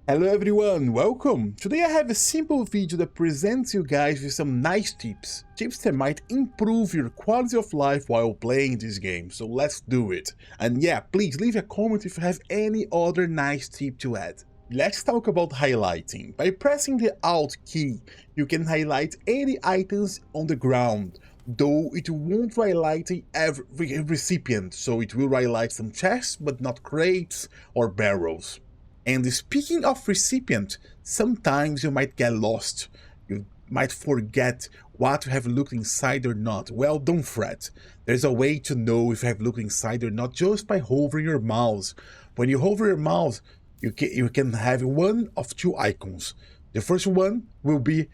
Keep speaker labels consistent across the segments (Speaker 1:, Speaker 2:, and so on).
Speaker 1: Hello everyone, welcome! Today I have a simple video that presents you guys with some nice tips. Tips that might improve your quality of life while playing this game, so let's do it. And yeah, please leave a comment if you have any other nice tip to add. Let's talk about highlighting. By pressing the Alt key, you can highlight any items on the ground, though it won't highlight every recipient, so it will highlight some chests but not crates or barrels. And speaking of recipient, sometimes you might get lost. You might forget what you have looked inside or not. Well, don't fret. There's a way to know if you have looked inside or not just by hovering your mouse. When you hover your mouse, you can have one of two icons. The first one will be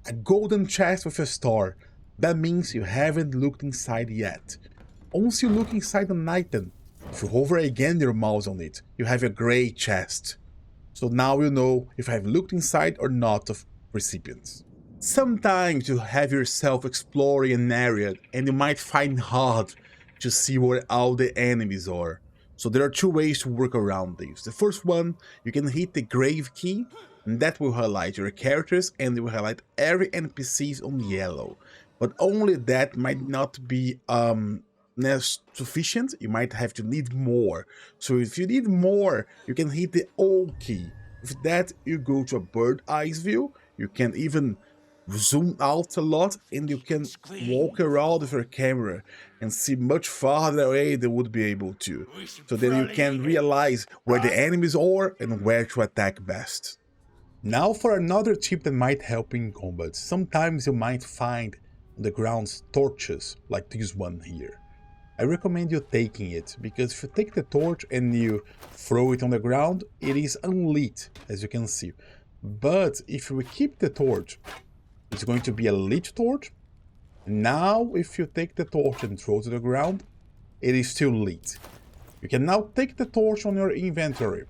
Speaker 1: a golden chest with a star. That means you haven't looked inside yet. Once you look inside an item, if you hover again your mouse on it, you have a grey chest. So now you know if you have looked inside or not of recipients. Sometimes you have yourself exploring an area and you might find hard to see where all the enemies are. So there are two ways to work around this. The first one, you can hit the grave key and that will highlight your characters and it will highlight every NPCs on yellow. But only that might not be sufficient. You might have to need more. So if you need more, you can hit the O key. With that, you go to a bird eyes view. You can even zoom out a lot and you can walk around with your camera and see much farther away than would be able to. So then you can realize where the enemies are and where to attack best. Now for another tip that might help in combat. Sometimes you might find on the ground torches like this one here. I recommend you taking it, because if you take the torch and you throw it on the ground, it is unlit, as you can see. But if you keep the torch, it's going to be a lit torch. Now, if you take the torch and throw it to the ground, it is still lit. You can now take the torch on your inventory,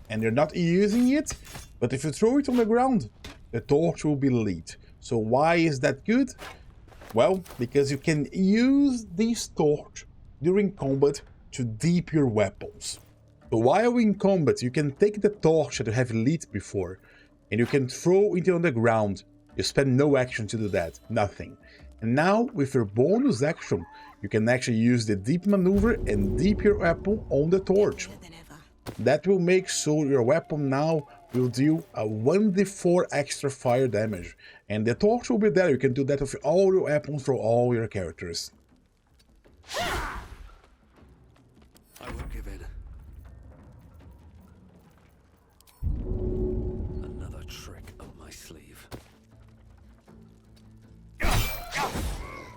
Speaker 1: and you're not using it, but if you throw it on the ground, the torch will be lit. So why is that good? Well, because you can use this torch during combat to dip your weapons. So while in combat, you can take the torch that you have lit before, and you can throw it on the ground. You spend no action to do that, nothing. And now, with your bonus action, you can actually use the dip maneuver and dip your weapon on the torch. That will make so your weapon now will deal a 1d4 extra fire damage. And the torch will be there. You can do that with all your weapons for all your characters.
Speaker 2: I won't give in. Another trick up my sleeve.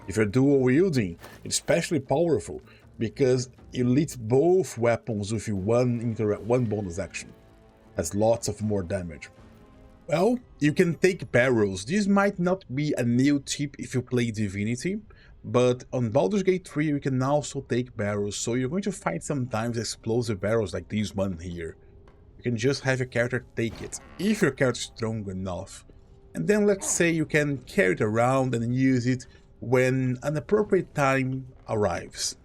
Speaker 1: If you're dual wielding, it's especially powerful because you lit both weapons with one bonus action. Has lots of more damage. Well, you can take barrels. This might not be a new tip if you play Divinity, but on Baldurs Gate 3 you can also take barrels, so you're going to find sometimes explosive barrels like this one here. You can just have your character take it, if your character is strong enough. And then let's say you can carry it around and use it when an appropriate time arrives.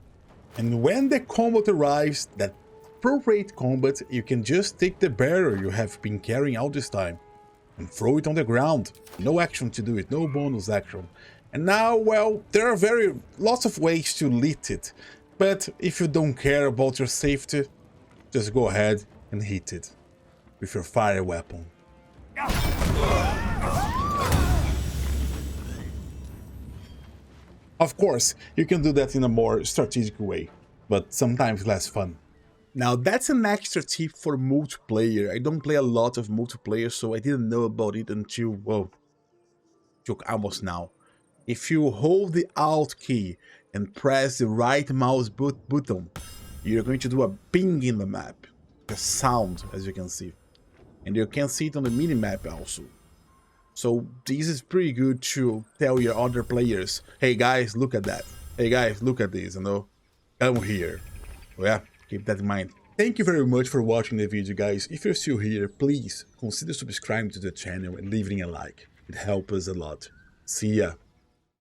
Speaker 1: And when the combat arrives, that appropriate combat, you can just take the barrel you have been carrying all this time and throw it on the ground. No action to do it, no bonus action. And now, well, there are lots of ways to lit it, but if you don't care about your safety, just go ahead and hit it with your fire weapon. Of course, you can do that in a more strategic way, but sometimes less fun. Now that's an extra tip for multiplayer. I don't play a lot of multiplayer, so I didn't know about it until, well, almost now. If you hold the Alt key and press the right mouse button, you're going to do a ping in the map. A sound, as you can see. And you can see it on the minimap also. So this is pretty good to tell your other players, hey guys, look at that. Hey guys, look at this, you know. Come here. So yeah, keep that in mind. Thank you very much for watching the video, guys. If you're still here, please consider subscribing to the channel and leaving a like. It helps us a lot. See ya.